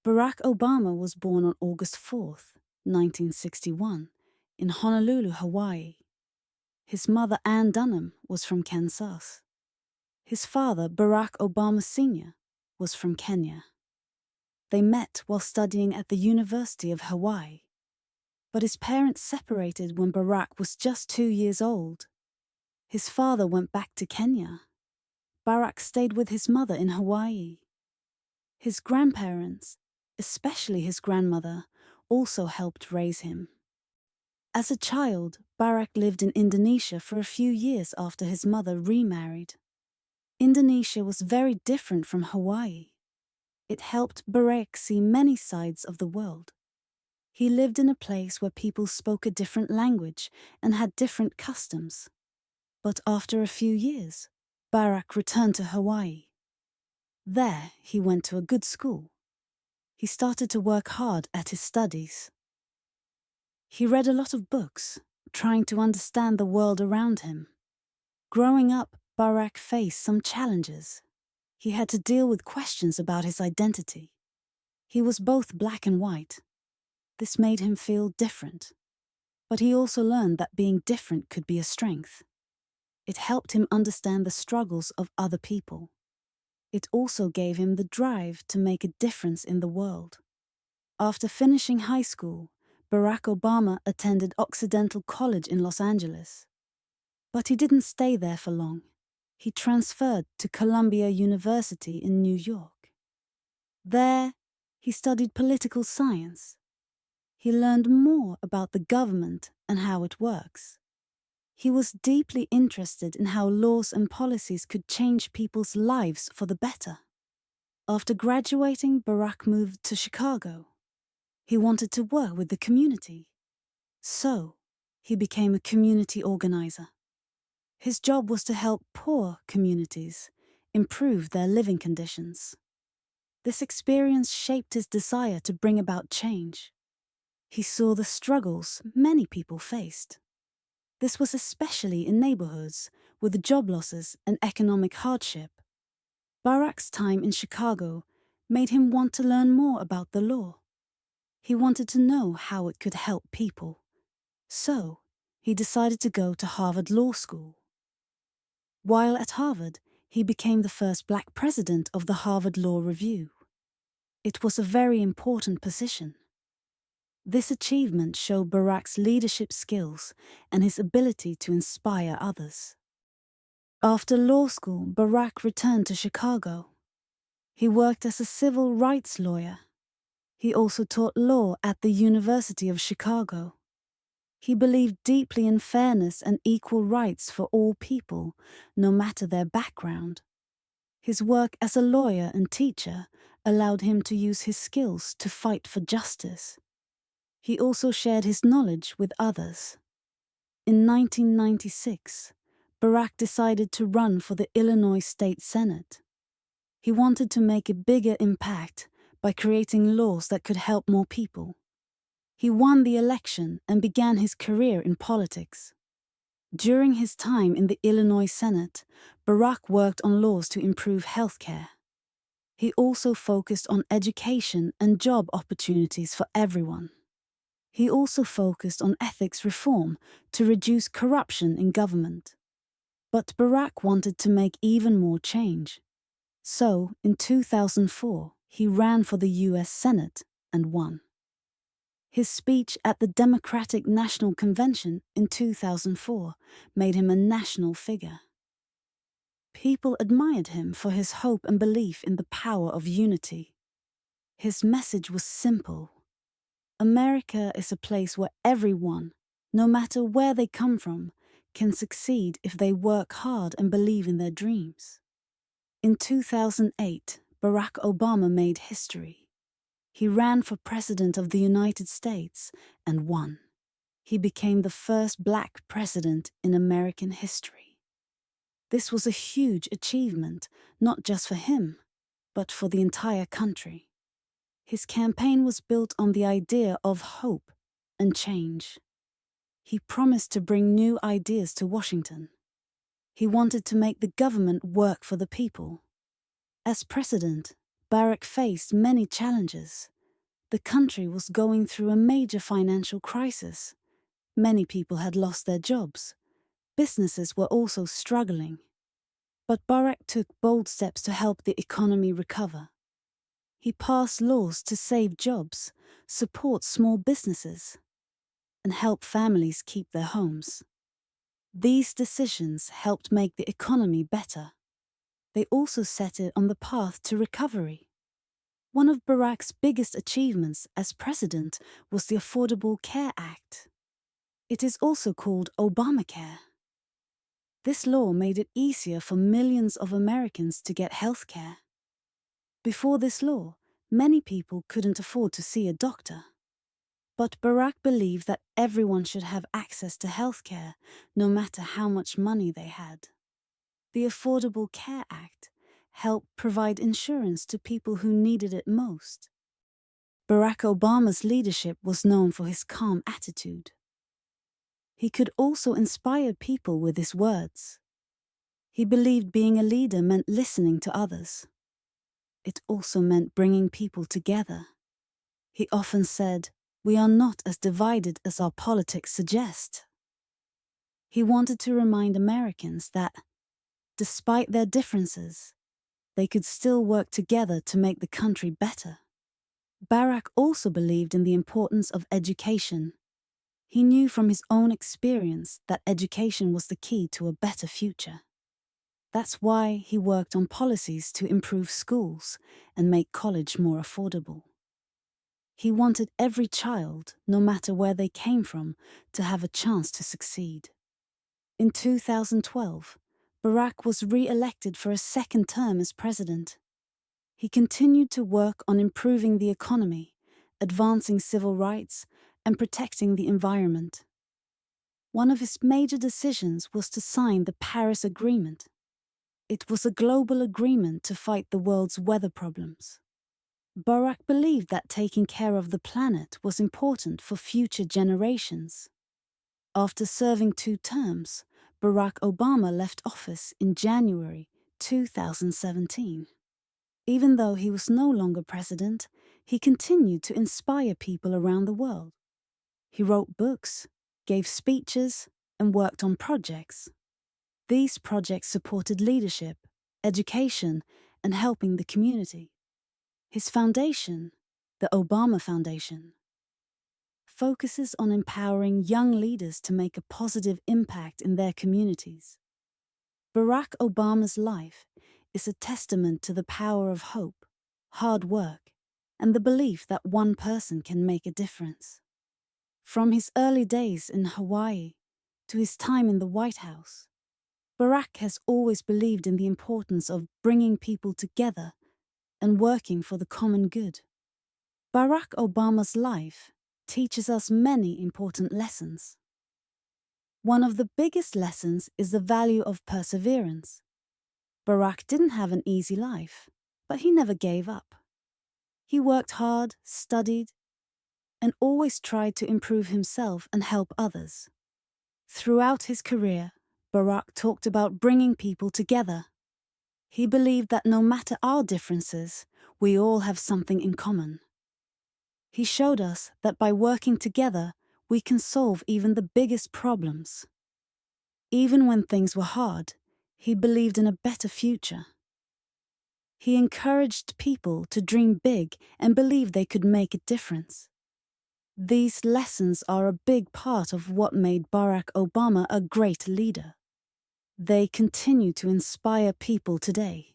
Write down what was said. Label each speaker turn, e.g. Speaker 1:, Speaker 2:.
Speaker 1: Barack Obama was born on August 4th, 1961, in Honolulu, Hawaii. His mother, Ann Dunham, was from Kansas. His father, Barack Obama Sr., was from Kenya. They met while studying at the University of Hawaii. But his parents separated when Barack was just 2 years old. His father went back to Kenya. Barack stayed with his mother in Hawaii. His grandparents, especially his grandmother, also helped raise him. As a child, Barack lived in Indonesia for a few years after his mother remarried. Indonesia was very different from Hawaii. It helped Barack see many sides of the world. He lived in a place where people spoke a different language and had different customs. But after a few years, Barack returned to Hawaii. There, he went to a good school. He started to work hard at his studies. He read a lot of books, trying to understand the world around him. Growing up, Barack faced some challenges. He had to deal with questions about his identity. He was both black and white. This made him feel different. But he also learned that being different could be a strength. It helped him understand the struggles of other people. It also gave him the drive to make a difference in the world. After finishing high school, Barack Obama attended Occidental College in Los Angeles. But he didn't stay there for long. He transferred to Columbia University in New York. There, he studied political science. He learned more about the government and how it works. He was deeply interested in how laws and policies could change people's lives for the better. After graduating, Barack moved to Chicago. He wanted to work with the community. So, he became a community organizer. His job was to help poor communities improve their living conditions. This experience shaped his desire to bring about change. He saw the struggles many people faced. This was especially in neighborhoods with job losses and economic hardship. Barack's time in Chicago made him want to learn more about the law. He wanted to know how it could help people. So, he decided to go to Harvard Law School. While at Harvard, he became the first black president of the Harvard Law Review. It was a very important position. This achievement showed Barack's leadership skills and his ability to inspire others. After law school, Barack returned to Chicago. He worked as a civil rights lawyer. He also taught law at the University of Chicago. He believed deeply in fairness and equal rights for all people, no matter their background. His work as a lawyer and teacher allowed him to use his skills to fight for justice. He also shared his knowledge with others. In 1996, Barack decided to run for the Illinois State Senate. He wanted to make a bigger impact by creating laws that could help more people. He won the election and began his career in politics. During his time in the Illinois Senate, Barack worked on laws to improve healthcare. He also focused on education and job opportunities for everyone. He also focused on ethics reform to reduce corruption in government. But Barack wanted to make even more change. So, in 2004, he ran for the US Senate and won. His speech at the Democratic National Convention in 2004 made him a national figure. People admired him for his hope and belief in the power of unity. His message was simple. America is a place where everyone, no matter where they come from, can succeed if they work hard and believe in their dreams. In 2008, Barack Obama made history. He ran for President of the United States and won. He became the first black president in American history. This was a huge achievement, not just for him, but for the entire country. His campaign was built on the idea of hope and change. He promised to bring new ideas to Washington. He wanted to make the government work for the people. As president, Barack faced many challenges, The country was going through a major financial crisis. Many people had lost their jobs. Businesses were also struggling. But Barack took bold steps to help the economy recover. He passed laws to save jobs, support small businesses, and help families keep their homes. These decisions helped make the economy better. They also set it on the path to recovery. One of Barack's biggest achievements as president was the Affordable Care Act. It is also called Obamacare. This law made it easier for millions of Americans to get health care. Before this law, many people couldn't afford to see a doctor. But Barack believed that everyone should have access to health care, no matter how much money they had. The Affordable Care Act helped provide insurance to people who needed it most. Barack Obama's leadership was known for his calm attitude. He could also inspire people with his words. He believed being a leader meant listening to others. It also meant bringing people together. He often said, "We are not as divided as our politics suggest." He wanted to remind Americans that, despite their differences, they could still work together to make the country better. Barack also believed in the importance of education. He knew from his own experience that education was the key to a better future. That's why he worked on policies to improve schools and make college more affordable. He wanted every child, no matter where they came from, to have a chance to succeed. In 2012, Barack was re-elected for a second term as president. He continued to work on improving the economy, advancing civil rights, and protecting the environment. One of his major decisions was to sign the Paris Agreement. It was a global agreement to fight the world's weather problems. Barack believed that taking care of the planet was important for future generations. After serving 2 terms, Barack Obama left office in January 2017. Even though he was no longer president, he continued to inspire people around the world. He wrote books, gave speeches, and worked on projects. These projects supported leadership, education, and helping the community. His foundation, the Obama Foundation, focuses on empowering young leaders to make a positive impact in their communities. Barack Obama's life is a testament to the power of hope, hard work, and the belief that one person can make a difference. From his early days in Hawaii to his time in the White House, Barack has always believed in the importance of bringing people together and working for the common good. Barack Obama's life teaches us many important lessons. One of the biggest lessons is the value of perseverance. Barack didn't have an easy life, but he never gave up. He worked hard, studied, and always tried to improve himself and help others. Throughout his career, Barack talked about bringing people together. He believed that no matter our differences, we all have something in common. He showed us that by working together, we can solve even the biggest problems. Even when things were hard, he believed in a better future. He encouraged people to dream big and believe they could make a difference. These lessons are a big part of what made Barack Obama a great leader. They continue to inspire people today.